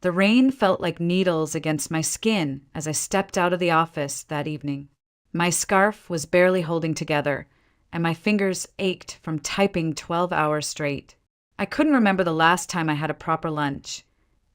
The rain felt like needles against my skin as I stepped out of the office that evening. My scarf was barely holding together, and my fingers ached from typing 12 hours straight. I couldn't remember the last time I had a proper lunch,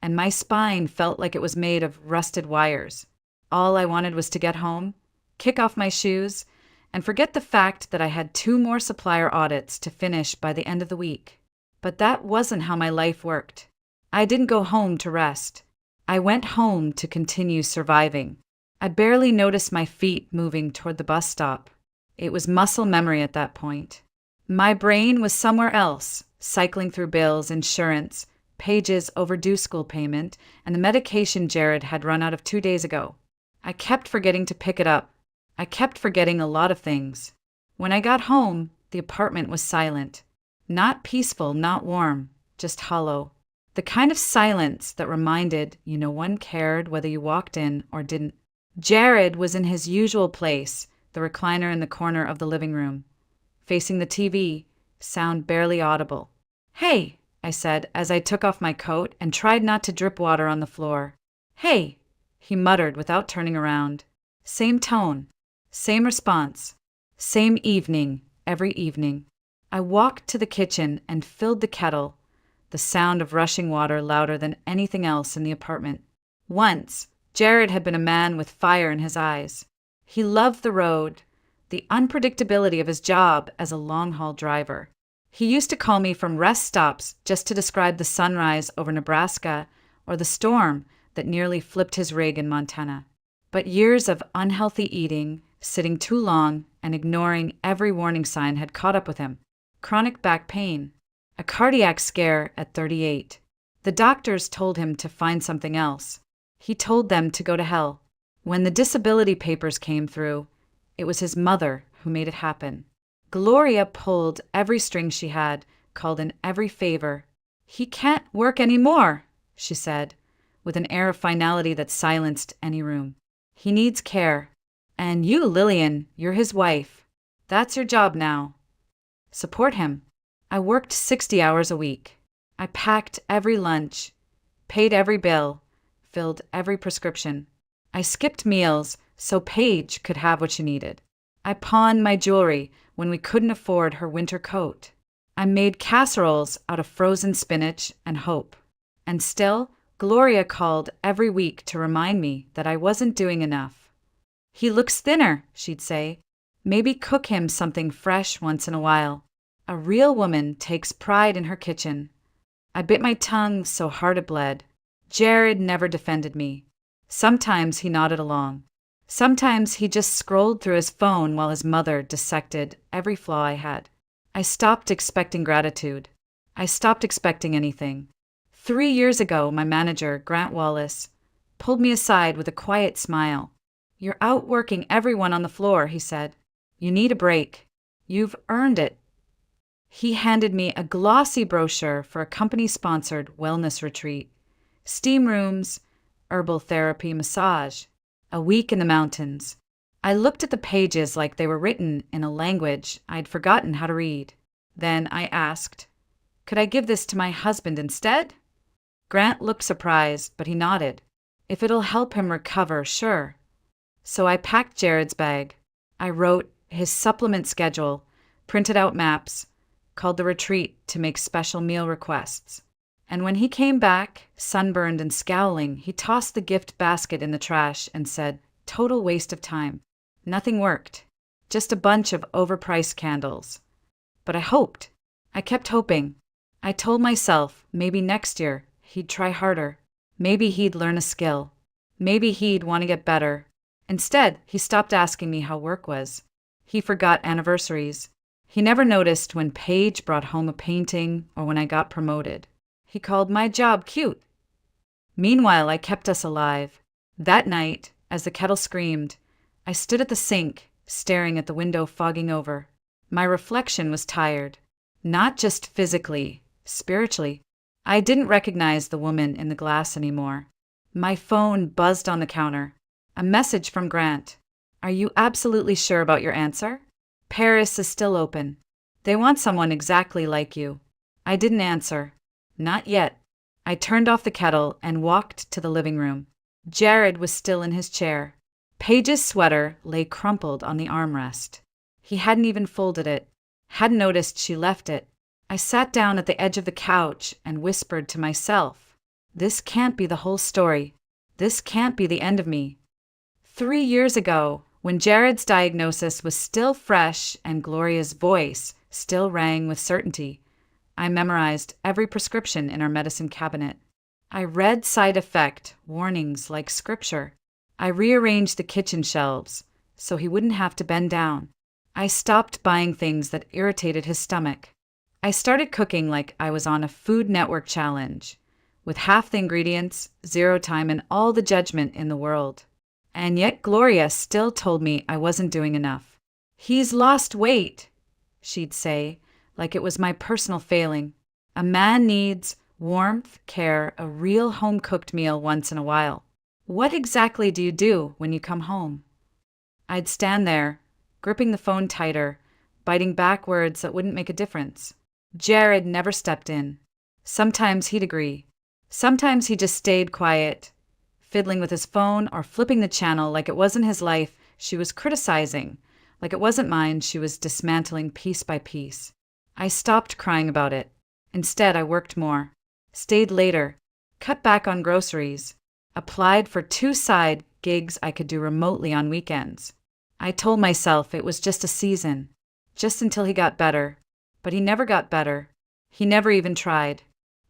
and my spine felt like it was made of rusted wires. All I wanted was to get home, kick off my shoes, and forget the fact that I had 2 more supplier audits to finish by the end of the week. But that wasn't how my life worked. I didn't go home to rest. I went home to continue surviving. I barely noticed my feet moving toward the bus stop. It was muscle memory at that point. My brain was somewhere else, cycling through bills, insurance, Paige's overdue school payment, and the medication Jared had run out of 2 days ago. I kept forgetting to pick it up. I kept forgetting a lot of things. When I got home, the apartment was silent. Not peaceful, not warm, just hollow. The kind of silence that reminded you no one cared whether you walked in or didn't. Jared was in his usual place, the recliner in the corner of the living room. Facing the TV, sound barely audible. "Hey," I said as I took off my coat and tried not to drip water on the floor. "Hey," he muttered without turning around. Same tone, same response, same evening, every evening. I walked to the kitchen and filled the kettle, the sound of rushing water louder than anything else in the apartment. Once, Jared had been a man with fire in his eyes. He loved the road, the unpredictability of his job as a long-haul driver. He used to call me from rest stops just to describe the sunrise over Nebraska or the storm that nearly flipped his rig in Montana. But years of unhealthy eating, sitting too long, and ignoring every warning sign had caught up with him. Chronic back pain, a cardiac scare at 38. The doctors told him to find something else. He told them to go to hell. When the disability papers came through, it was his mother who made it happen. Gloria pulled every string she had, called in every favor. "He can't work anymore," she said, with an air of finality that silenced any room. "He needs care. And you, Lillian, you're his wife. That's your job now. Support him." I worked 60 hours a week. I packed every lunch, paid every bill, filled every prescription. I skipped meals so Paige could have what she needed. I pawned my jewelry when we couldn't afford her winter coat. I made casseroles out of frozen spinach and hope. And still, Gloria called every week to remind me that I wasn't doing enough. "He looks thinner," she'd say. "Maybe cook him something fresh once in a while." A real woman takes pride in her kitchen. I bit my tongue so hard it bled. Jared never defended me. Sometimes he nodded along. Sometimes he just scrolled through his phone while his mother dissected every flaw I had. I stopped expecting gratitude. I stopped expecting anything. 3 years ago, my manager, Grant Wallace, pulled me aside with a quiet smile. "You're outworking everyone on the floor," he said. "You need a break. You've earned it." He handed me a glossy brochure for a company-sponsored wellness retreat. Steam rooms, herbal therapy, massage. A week in the mountains. I looked at the pages like they were written in a language I'd forgotten how to read. Then I asked, "Could I give this to my husband instead?" Grant looked surprised, but he nodded. "If it'll help him recover, sure." So I packed Jared's bag. I wrote his supplement schedule, printed out maps, called the retreat to make special meal requests. And when he came back, sunburned and scowling, he tossed the gift basket in the trash and said, "Total waste of time. Nothing worked. Just a bunch of overpriced candles." But I hoped. I kept hoping. I told myself maybe next year he'd try harder. Maybe he'd learn a skill. Maybe he'd want to get better. Instead, he stopped asking me how work was. He forgot anniversaries. He never noticed when Paige brought home a painting or when I got promoted. He called my job cute. Meanwhile, I kept us alive. That night, as the kettle screamed, I stood at the sink, staring at the window fogging over. My reflection was tired. Not just physically, spiritually. I didn't recognize the woman in the glass anymore. My phone buzzed on the counter. A message from Grant. "Are you absolutely sure about your answer? Paris is still open. They want someone exactly like you." I didn't answer. Not yet. I turned off the kettle and walked to the living room. Jared was still in his chair. Paige's sweater lay crumpled on the armrest. He hadn't even folded it, hadn't noticed she left it. I sat down at the edge of the couch and whispered to myself, "This can't be the whole story. This can't be the end of me." 3 years ago, when Jared's diagnosis was still fresh and Gloria's voice still rang with certainty, I memorized every prescription in our medicine cabinet. I read side effect warnings like scripture. I rearranged the kitchen shelves so he wouldn't have to bend down. I stopped buying things that irritated his stomach. I started cooking like I was on a Food Network challenge, with half the ingredients, zero time, and all the judgment in the world. And yet Gloria still told me I wasn't doing enough. "He's lost weight," she'd say, like it was my personal failing. "A man needs warmth, care, a real home-cooked meal once in a while. What exactly do you do when you come home?" I'd stand there, gripping the phone tighter, biting back words that wouldn't make a difference. Jared never stepped in. Sometimes he'd agree. Sometimes he just stayed quiet, fiddling with his phone or flipping the channel like it wasn't his life she was criticizing, like it wasn't mine she was dismantling piece by piece. I stopped crying about it. Instead, I worked more, stayed later, cut back on groceries, applied for 2 side gigs I could do remotely on weekends. I told myself it was just a season, just until he got better. But he never got better. He never even tried.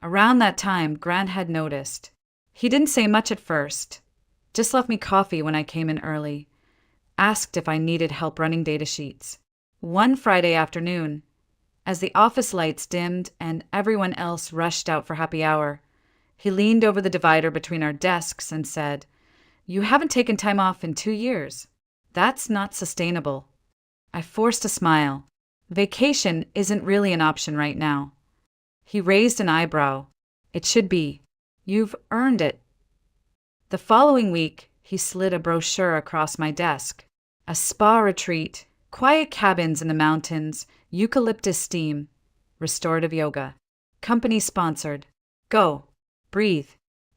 Around that time, Grant had noticed. He didn't say much at first, just left me coffee when I came in early, asked if I needed help running data sheets. One Friday afternoon, as the office lights dimmed and everyone else rushed out for happy hour, he leaned over the divider between our desks and said, "You haven't taken time off in 2 years. That's not sustainable." I forced a smile. Vacation isn't really an option right now. He raised an eyebrow. "It should be. You've earned it." The following week, he slid a brochure across my desk. A spa retreat, quiet cabins in the mountains, eucalyptus steam, restorative yoga. Company sponsored. Go. Breathe.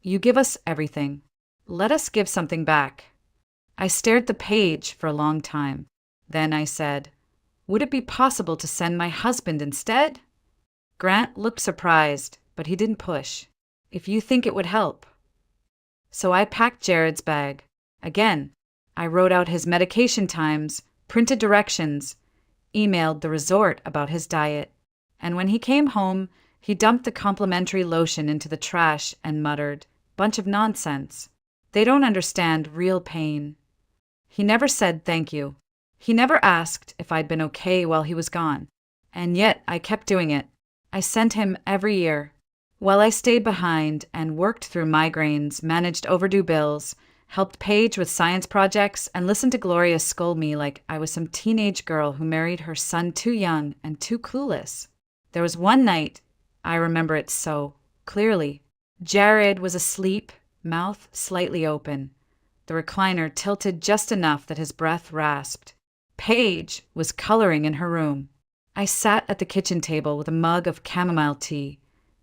You give us everything. Let us give something back. I stared at the page for a long time. Then I said, "Would it be possible to send my husband instead?" Grant looked surprised, but he didn't push. "If you think it would help." So I packed Jared's bag. Again, I wrote out his medication times, printed directions, emailed the resort about his diet. And when he came home, he dumped the complimentary lotion into the trash and muttered, "Bunch of nonsense. They don't understand real pain." He never said thank you. He never asked if I'd been okay while he was gone. And yet I kept doing it. I sent him every year. While I stayed behind and worked through migraines, managed overdue bills, helped Paige with science projects, and listened to Gloria scold me like I was some teenage girl who married her son too young and too clueless. There was one night, I remember it so clearly. Jared was asleep, mouth slightly open, the recliner tilted just enough that his breath rasped. Paige was coloring in her room. I sat at the kitchen table with a mug of chamomile tea,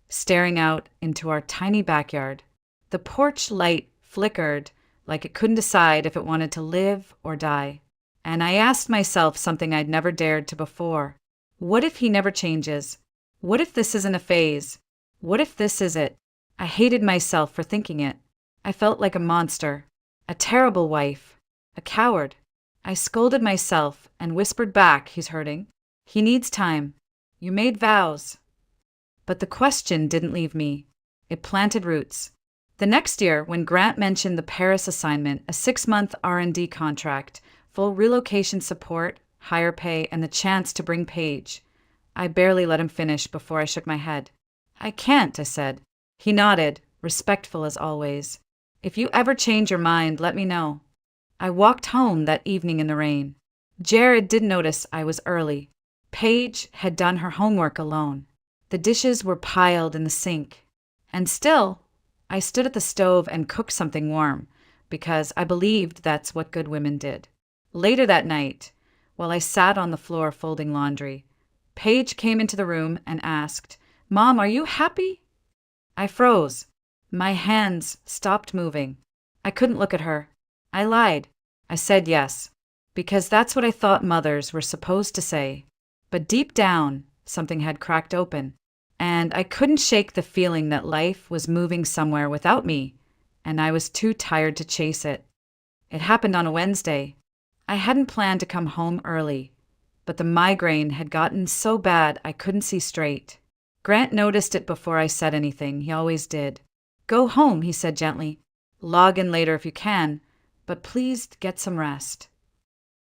staring out into our tiny backyard. The porch light flickered like it couldn't decide if it wanted to live or die. And I asked myself something I'd never dared to before. What if he never changes? What if this isn't a phase? What if this is it? I hated myself for thinking it. I felt like a monster, a terrible wife, a coward. I scolded myself and whispered back, "He's hurting. He needs time. You made vows." But the question didn't leave me. It planted roots. The next year, when Grant mentioned the Paris assignment, a 6-month R&D contract, full relocation support, higher pay, and the chance to bring Paige, I barely let him finish before I shook my head. "I can't," I said. He nodded, respectful as always. "If you ever change your mind, let me know." I walked home that evening in the rain. Jared did notice I was early. Paige had done her homework alone. The dishes were piled in the sink. And still, I stood at the stove and cooked something warm, because I believed that's what good women did. Later that night, while I sat on the floor folding laundry, Paige came into the room and asked, "Mom, are you happy?" I froze. My hands stopped moving. I couldn't look at her. I lied. I said yes, because that's what I thought mothers were supposed to say. But deep down, something had cracked open, and I couldn't shake the feeling that life was moving somewhere without me, and I was too tired to chase it. It happened on a Wednesday. I hadn't planned to come home early, but the migraine had gotten so bad I couldn't see straight. Grant noticed it before I said anything. He always did. "Go home," he said gently. "Log in later if you can, but please get some rest."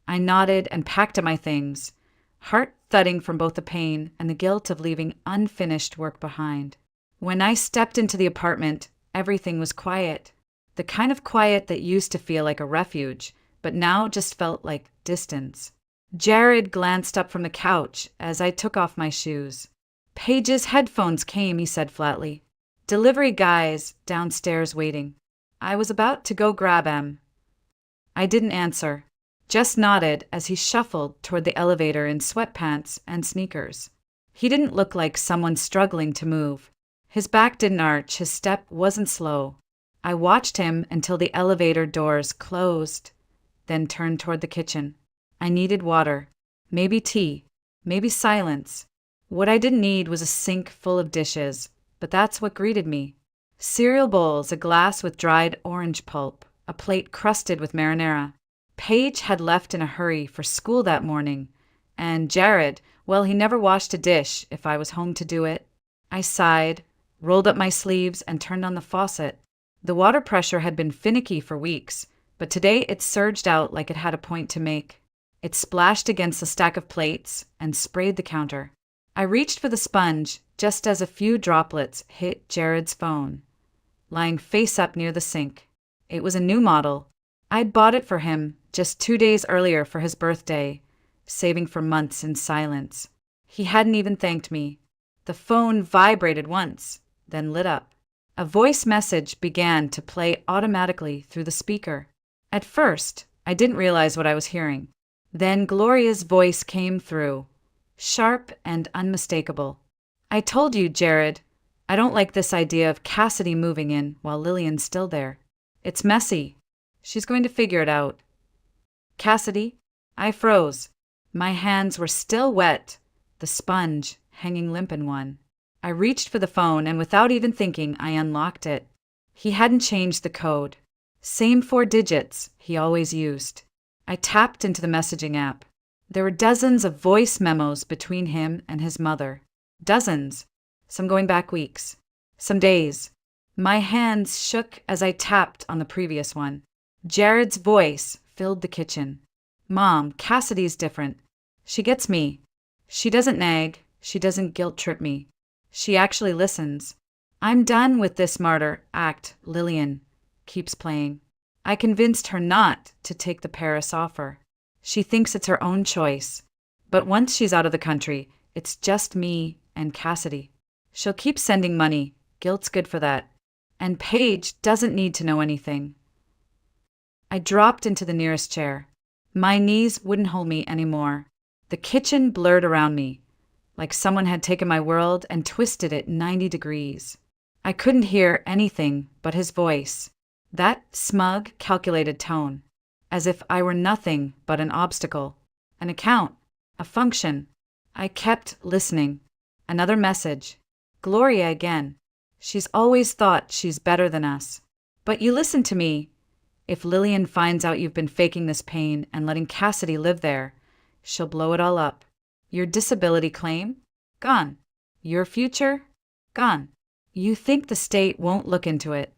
I nodded and packed up my things, heart thudding from both the pain and the guilt of leaving unfinished work behind. When I stepped into the apartment, everything was quiet. The kind of quiet that used to feel like a refuge, but now just felt like distance. Jared glanced up from the couch as I took off my shoes. "Paige's headphones came," he said flatly. "Delivery guys downstairs waiting." I was about to go grab him. I didn't answer, just nodded as he shuffled toward the elevator in sweatpants and sneakers. He didn't look like someone struggling to move. His back didn't arch, his step wasn't slow. I watched him until the elevator doors closed, then turned toward the kitchen. I needed water, maybe tea, maybe silence. What I didn't need was a sink full of dishes, but that's what greeted me. Cereal bowls, a glass with dried orange pulp, a plate crusted with marinara. Paige had left in a hurry for school that morning, and Jared, well, he never washed a dish if I was home to do it. I sighed, rolled up my sleeves, and turned on the faucet. The water pressure had been finicky for weeks, but today it surged out like it had a point to make. It splashed against the stack of plates and sprayed the counter. I reached for the sponge just as a few droplets hit Jared's phone, lying face up near the sink. It was a new model. I'd bought it for him just 2 days earlier for his birthday, saving for months in silence. He hadn't even thanked me. The phone vibrated once, then lit up. A voice message began to play automatically through the speaker. At first, I didn't realize what I was hearing. Then Gloria's voice came through, sharp and unmistakable. "I told you, Jared, I don't like this idea of Cassidy moving in while Lillian's still there. It's messy. She's going to figure it out." "Cassidy?" I froze. My hands were still wet, the sponge hanging limp in one. I reached for the phone, and without even thinking, I unlocked it. He hadn't changed the code. Same 4 digits he always used. I tapped into the messaging app. There were dozens of voice memos between him and his mother. Dozens. Some going back weeks. Some days. My hands shook as I tapped on the previous one. Jared's voice filled the kitchen. "Mom, Cassidy's different. She gets me. She doesn't nag. She doesn't guilt-trip me. She actually listens. I'm done with this martyr act Lillian keeps playing. I convinced her not to take the Paris offer. She thinks it's her own choice. But once she's out of the country, it's just me and Cassidy. She'll keep sending money. Guilt's good for that. And Paige doesn't need to know anything." I dropped into the nearest chair. My knees wouldn't hold me anymore. The kitchen blurred around me, like someone had taken my world and twisted it 90 degrees. I couldn't hear anything but his voice, that smug, calculated tone, as if I were nothing but an obstacle, an account, a function. I kept listening. Another message. Gloria again. "She's always thought she's better than us. But you listen to me. If Lillian finds out you've been faking this pain and letting Cassidy live there, she'll blow it all up. Your disability claim? Gone. Your future? Gone. You think the state won't look into it."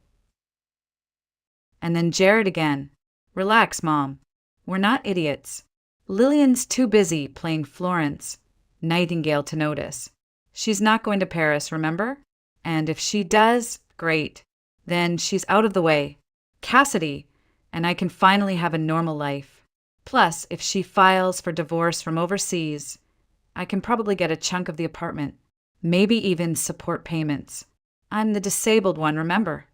And then Jared again. "Relax, Mom. We're not idiots. Lillian's too busy playing Florence Nightingale to notice. She's not going to Paris, remember? And if she does, great. Then she's out of the way. Cassidy, and I can finally have a normal life. Plus, if she files for divorce from overseas, I can probably get a chunk of the apartment, maybe even support payments. I'm the disabled one, remember?"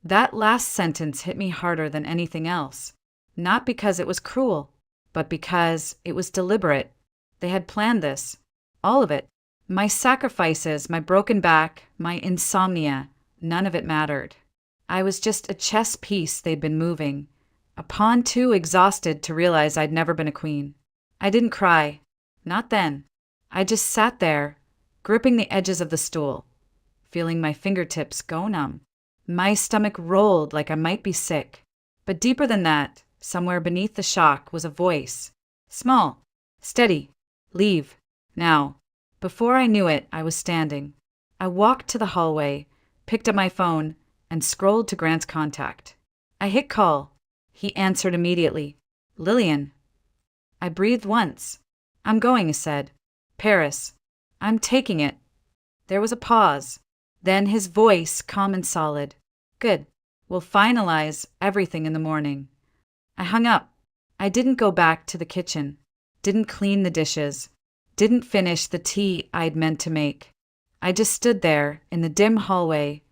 That last sentence hit me harder than anything else, not because it was cruel, but because it was deliberate. They had planned this, all of it. My sacrifices, my broken back, my insomnia, none of it mattered. I was just a chess piece they'd been moving, a pawn too exhausted to realize I'd never been a queen. I didn't cry. Not then. I just sat there, gripping the edges of the stool, feeling my fingertips go numb. My stomach rolled like I might be sick. But deeper than that, somewhere beneath the shock, was a voice. Small, steady. Leave. Now. Before I knew it, I was standing. I walked to the hallway, picked up my phone, and scrolled to Grant's contact. I hit call. He answered immediately. Lillian. I breathed once. I'm going, he said. Paris. I'm taking it. There was a pause. Then his voice, calm and solid. Good. We'll finalize everything in the morning. I hung up. I didn't go back to the kitchen. Didn't clean the dishes. Didn't finish the tea I'd meant to make. I just stood there in the dim hallway,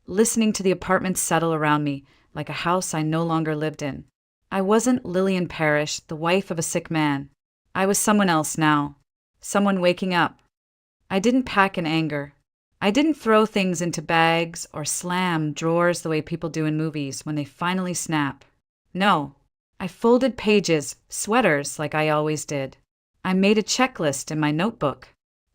listening to the apartment settle around me like a house I no longer lived in. I wasn't Lillian Parrish, the wife of a sick man. I was someone else now. Someone waking up. I didn't pack in anger. I didn't throw things into bags or slam drawers the way people do in movies when they finally snap. No. I folded pages, sweaters, like I always did. I made a checklist in my notebook.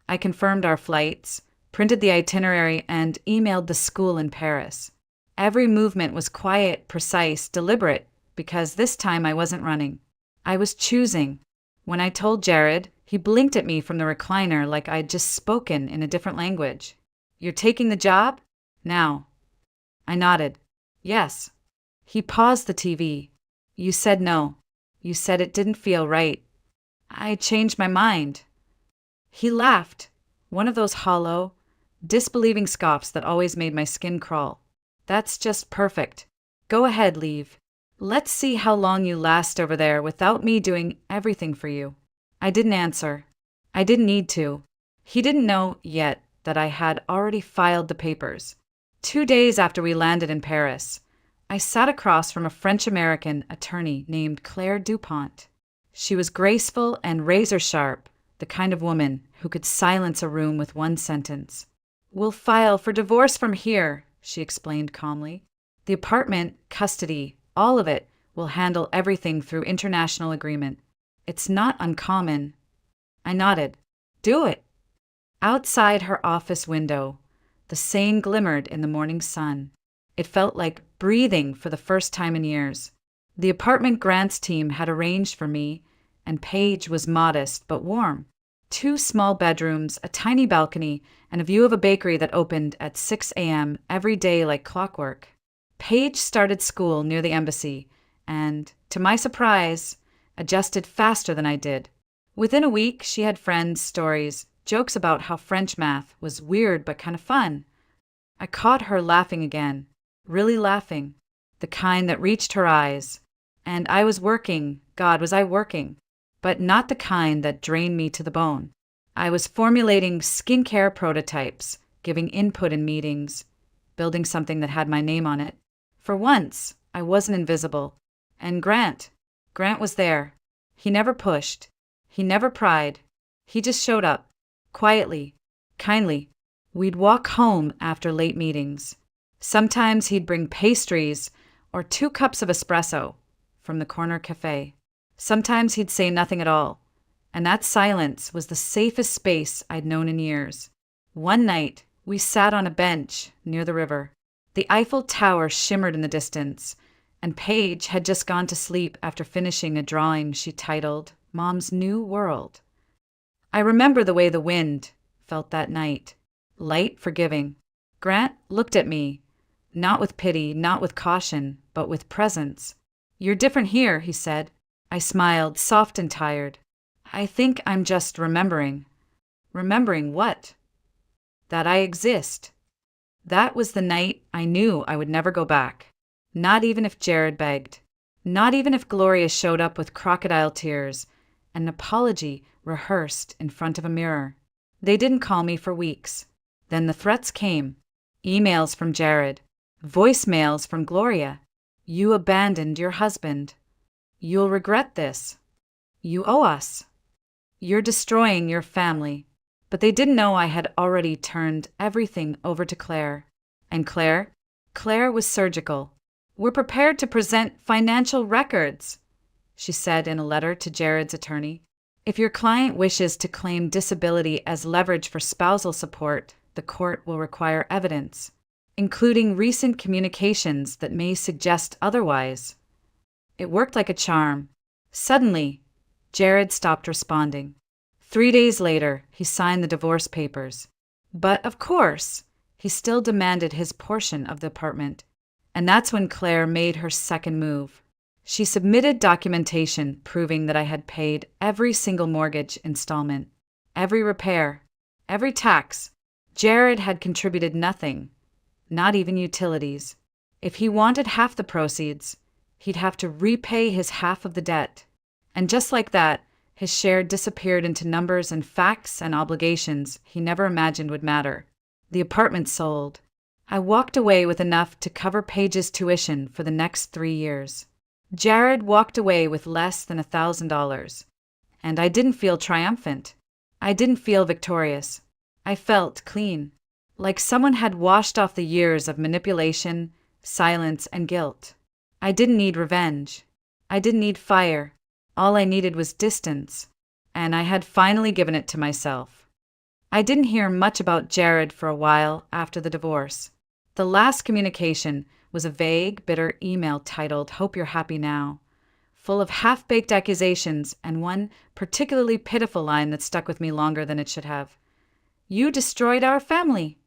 I confirmed our flights, printed the itinerary, and emailed the school in Paris. Every movement was quiet, precise, deliberate, because this time I wasn't running. I was choosing. When I told Jared, he blinked at me from the recliner like I'd just spoken in a different language. You're taking the job? Now. I nodded. Yes. He paused the TV. You said no. You said it didn't feel right. I changed my mind. He laughed, one of those hollow, disbelieving scoffs that always made my skin crawl. That's just perfect. Go ahead, leave. Let's see how long you last over there without me doing everything for you. I didn't answer. I didn't need to. He didn't know yet that I had already filed the papers. 2 days after we landed in Paris, I sat across from a French-American attorney named Claire Dupont. She was graceful and razor-sharp, the kind of woman who could silence a room with one sentence. We'll file for divorce from here, she explained calmly. The apartment, custody, all of it will handle everything through international agreement. It's not uncommon. I nodded. Do it. Outside her office window, the Seine glimmered in the morning sun. It felt like breathing for the first time in years. The apartment Grant's team had arranged for me, and Paige was modest but warm. 2 small bedrooms, a tiny balcony, and a view of a bakery that opened at 6 a.m. every day like clockwork. Paige started school near the embassy and, to my surprise, adjusted faster than I did. Within a week, she had friends, stories, jokes about how French math was weird but kind of fun. I caught her laughing again, really laughing, the kind that reached her eyes. And I was working, God, was I working, but not the kind that drained me to the bone. I was formulating skincare prototypes, giving input in meetings, building something that had my name on it. For once, I wasn't invisible. And Grant was there. He never pushed. He never pried. He just showed up. Quietly, kindly. We'd walk home after late meetings. Sometimes he'd bring pastries or 2 cups of espresso from the corner cafe. Sometimes he'd say nothing at all, and that silence was the safest space I'd known in years. One night, we sat on a bench near the river. The Eiffel Tower shimmered in the distance, and Paige had just gone to sleep after finishing a drawing she titled Mom's New World. I remember the way the wind felt that night, light, forgiving. Grant looked at me, not with pity, not with caution, but with presence. You're different here, he said. I smiled, soft and tired. I think I'm just remembering. Remembering what? That I exist. That was the night I knew I would never go back. Not even if Jared begged. Not even if Gloria showed up with crocodile tears, an apology rehearsed in front of a mirror. They didn't call me for weeks. Then the threats came. Emails from Jared. Voicemails from Gloria. You abandoned your husband. You'll regret this. You owe us. You're destroying your family. But they didn't know I had already turned everything over to Claire. And Claire Claire was surgical. "We're prepared to present financial records," she said in a letter to Jared's attorney. "If your client wishes to claim disability as leverage for spousal support, the court will require evidence, including recent communications that may suggest otherwise." It worked like a charm. Suddenly, Jared stopped responding. 3 days later, he signed the divorce papers. But, of course, he still demanded his portion of the apartment. And that's when Claire made her second move. She submitted documentation proving that I had paid every single mortgage installment, every repair, every tax. Jared had contributed nothing, not even utilities. If he wanted half the proceeds, he'd have to repay his half of the debt. And just like that, his share disappeared into numbers and facts and obligations he never imagined would matter. The apartment sold. I walked away with enough to cover Paige's tuition for the next 3 years. Jared walked away with less than $1,000. And I didn't feel triumphant. I didn't feel victorious. I felt clean, like someone had washed off the years of manipulation, silence, and guilt. I didn't need revenge. I didn't need fire. All I needed was distance, and I had finally given it to myself. I didn't hear much about Jared for a while after the divorce. The last communication was a vague, bitter email titled "Hope You're Happy Now," full of half-baked accusations and one particularly pitiful line that stuck with me longer than it should have. "You destroyed our family."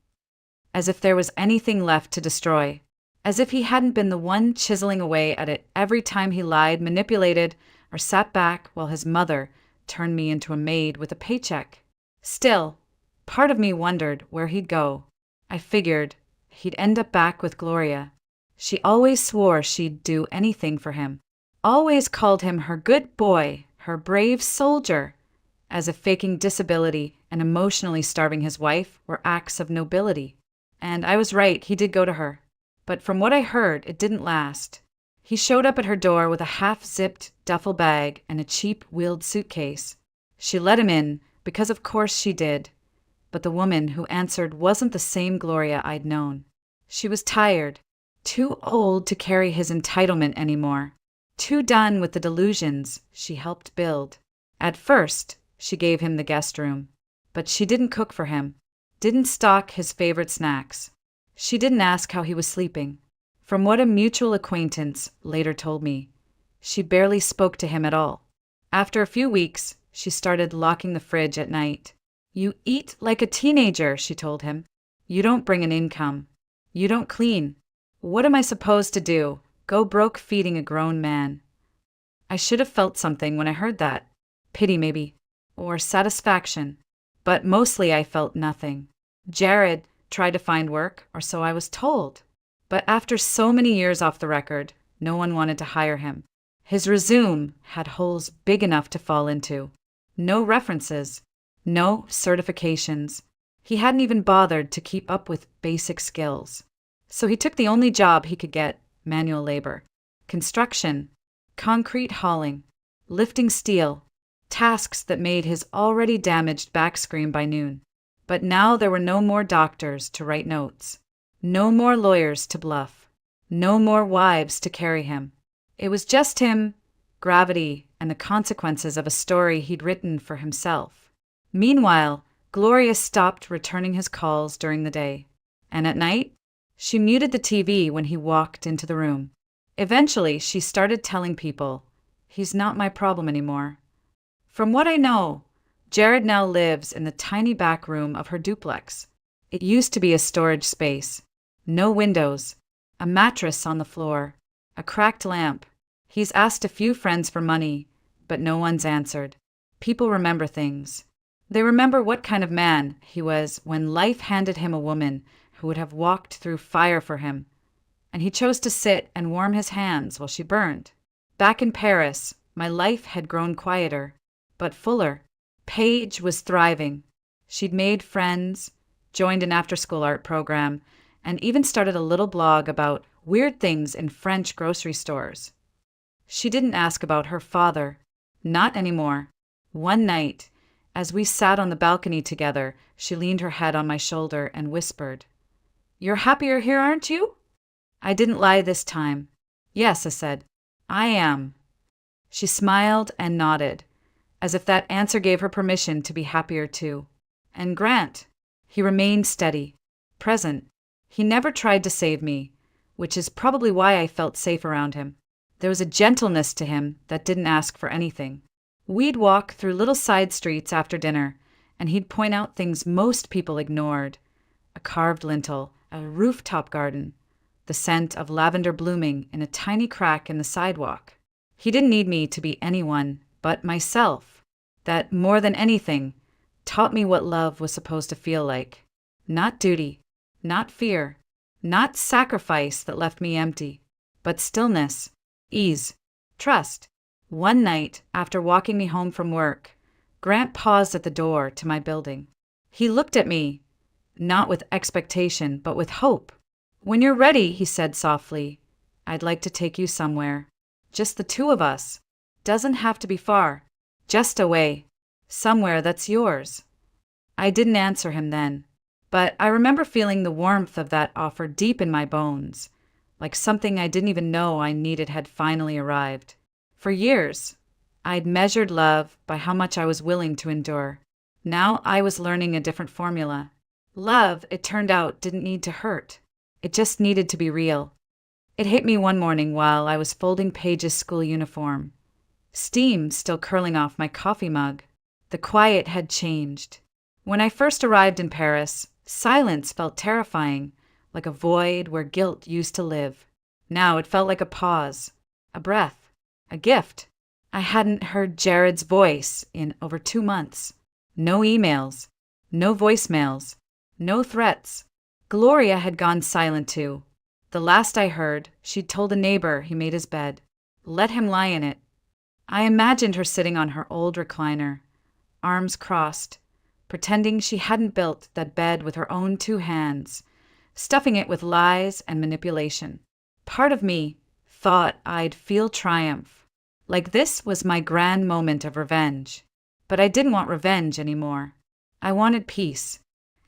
As if there was anything left to destroy. As if he hadn't been the one chiseling away at it every time he lied, manipulated, or sat back while his mother turned me into a maid with a paycheck. Still, part of me wondered where he'd go. I figured he'd end up back with Gloria. She always swore she'd do anything for him. Always called him her good boy, her brave soldier, as if faking disability and emotionally starving his wife were acts of nobility. And I was right, he did go to her. But from what I heard, it didn't last. He showed up at her door with a half-zipped duffel bag and a cheap wheeled suitcase. She let him in, because of course she did. But the woman who answered wasn't the same Gloria I'd known. She was tired, too old to carry his entitlement anymore, too done with the delusions she helped build. At first, she gave him the guest room, but she didn't cook for him, didn't stock his favorite snacks. She didn't ask how he was sleeping. From what a mutual acquaintance later told me, she barely spoke to him at all. After a few weeks, she started locking the fridge at night. "You eat like a teenager," she told him. "You don't bring an income. You don't clean. What am I supposed to do? Go broke feeding a grown man?" I should have felt something when I heard that. Pity maybe, or satisfaction. But mostly I felt nothing. Jared tried to find work, or so I was told. But after so many years off the record, no one wanted to hire him. His resume had holes big enough to fall into. No references. No certifications. He hadn't even bothered to keep up with basic skills. So he took the only job he could get, manual labor. Construction. Concrete hauling. Lifting steel. Tasks that made his already damaged back scream by noon. But now there were no more doctors to write notes. No more lawyers to bluff. No more wives to carry him. It was just him, gravity, and the consequences of a story he'd written for himself. Meanwhile, Gloria stopped returning his calls during the day. And at night, she muted the TV when he walked into the room. Eventually, she started telling people, "He's not my problem anymore." From what I know, Jared now lives in the tiny back room of her duplex. It used to be a storage space. No windows, a mattress on the floor, a cracked lamp. He's asked a few friends for money, but no one's answered. People remember things. They remember what kind of man he was when life handed him a woman who would have walked through fire for him, and he chose to sit and warm his hands while she burned. Back in Paris, my life had grown quieter, but fuller. Paige was thriving. She'd made friends, joined an after-school art program, and even started a little blog about weird things in French grocery stores. She didn't ask about her father. Not anymore. One night, as we sat on the balcony together, she leaned her head on my shoulder and whispered, "You're happier here, aren't you?" I didn't lie this time. Yes, I said. I am. She smiled and nodded, as if that answer gave her permission to be happier too. And Grant? He remained steady, present. He never tried to save me, which is probably why I felt safe around him. There was a gentleness to him that didn't ask for anything. We'd walk through little side streets after dinner, and he'd point out things most people ignored. A carved lintel, a rooftop garden, the scent of lavender blooming in a tiny crack in the sidewalk. He didn't need me to be anyone but myself. That, more than anything, taught me what love was supposed to feel like. Not duty, not fear, not sacrifice that left me empty, but stillness, ease, trust. One night, after walking me home from work, Grant paused at the door to my building. He looked at me, not with expectation, but with hope. "When you're ready," he said softly, "I'd like to take you somewhere. Just the two of us. Doesn't have to be far. Just away. Somewhere that's yours." I didn't answer him then, but I remember feeling the warmth of that offer deep in my bones, like something I didn't even know I needed had finally arrived. For years, I'd measured love by how much I was willing to endure. Now I was learning a different formula. Love, it turned out, didn't need to hurt. It just needed to be real. It hit me one morning while I was folding Paige's school uniform. Steam still curling off my coffee mug. The quiet had changed. When I first arrived in Paris, silence felt terrifying, like a void where guilt used to live. Now it felt like a pause, a breath, a gift. I hadn't heard Jared's voice in over 2 months. No emails, no voicemails, no threats. Gloria had gone silent too. The last I heard, she'd told a neighbor he made his bed. Let him lie in it. I imagined her sitting on her old recliner, arms crossed, pretending she hadn't built that bed with her own 2 hands, stuffing it with lies and manipulation. Part of me thought I'd feel triumph, like this was my grand moment of revenge. But I didn't want revenge anymore. I wanted peace.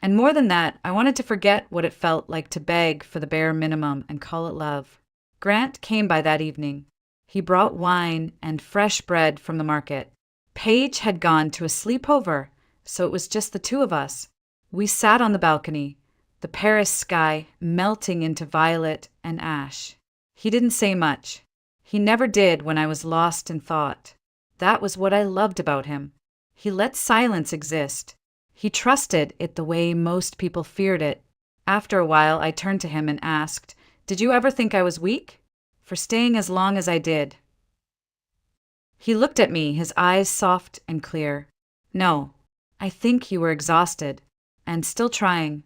And more than that, I wanted to forget what it felt like to beg for the bare minimum and call it love. Grant came by that evening. He brought wine and fresh bread from the market. Paige had gone to a sleepover, so it was just the two of us. We sat on the balcony, the Paris sky melting into violet and ash. He didn't say much. He never did when I was lost in thought. That was what I loved about him. He let silence exist. He trusted it the way most people feared it. After a while, I turned to him and asked, "Did you ever think I was weak? For staying as long as I did?" He looked at me, his eyes soft and clear. "No, I think you were exhausted, and still trying."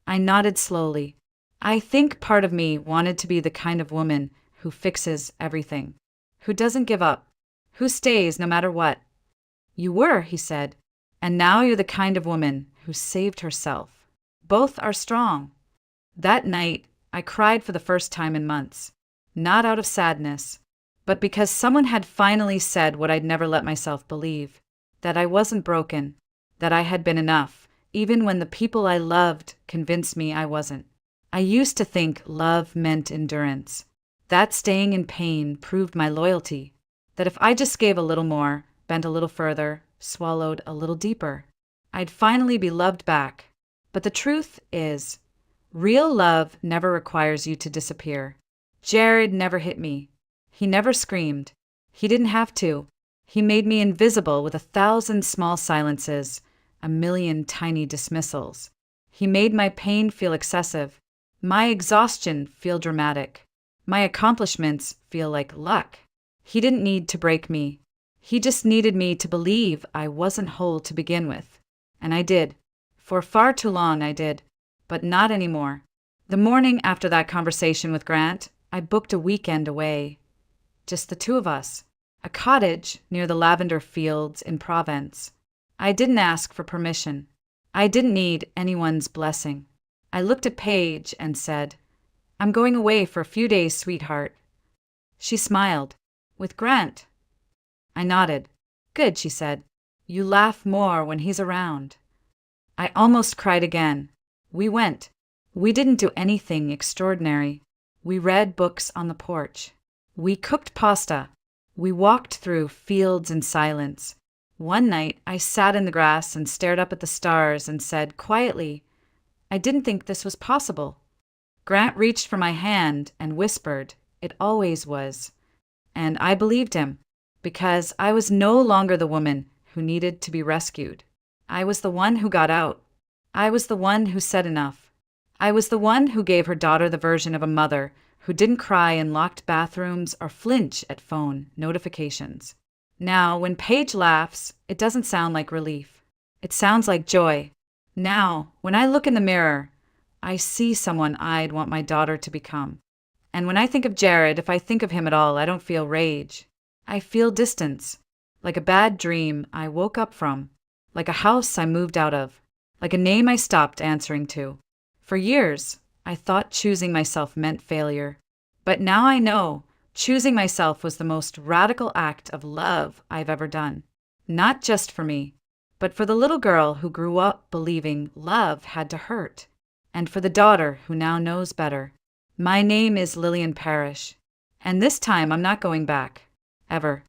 I nodded slowly. I think part of me wanted to be the kind of woman who fixes everything, who doesn't give up, who stays no matter what. "You were," he said. "And now you're the kind of woman who saved herself. Both are strong." That night, I cried for the first time in months. Not out of sadness, but because someone had finally said what I'd never let myself believe, that I wasn't broken, that I had been enough, even when the people I loved convinced me I wasn't. I used to think love meant endurance. That staying in pain proved my loyalty, that if I just gave a little more, bent a little further, swallowed a little deeper, I'd finally be loved back. But the truth is, real love never requires you to disappear. Jared never hit me. He never screamed. He didn't have to. He made me invisible with 1,000 small silences, 1,000,000 tiny dismissals. He made my pain feel excessive, my exhaustion feel dramatic, my accomplishments feel like luck. He didn't need to break me. He just needed me to believe I wasn't whole to begin with. And I did. For far too long I did. But not anymore. The morning after that conversation with Grant, I booked a weekend away. Just the two of us. A cottage near the lavender fields in Provence. I didn't ask for permission. I didn't need anyone's blessing. I looked at Paige and said, "I'm going away for a few days, sweetheart." She smiled. "With Grant?" I nodded. "Good," she said. "You laugh more when he's around." I almost cried again. We went. We didn't do anything extraordinary. We read books on the porch. We cooked pasta. We walked through fields in silence. One night, I sat in the grass and stared up at the stars and said quietly, I didn't think this was possible. Grant reached for my hand and whispered, it always was. And I believed him, because I was no longer the woman who needed to be rescued. I was the one who got out. I was the one who said enough. I was the one who gave her daughter the version of a mother who didn't cry in locked bathrooms or flinch at phone notifications. Now, when Paige laughs, it doesn't sound like relief. It sounds like joy. Now, when I look in the mirror, I see someone I'd want my daughter to become. And when I think of Jared, if I think of him at all, I don't feel rage. I feel distance, like a bad dream I woke up from, like a house I moved out of, like a name I stopped answering to. For years, I thought choosing myself meant failure. But now I know choosing myself was the most radical act of love I've ever done. Not just for me, but for the little girl who grew up believing love had to hurt, and for the daughter who now knows better. My name is Lillian Parrish, and this time I'm not going back. Ever.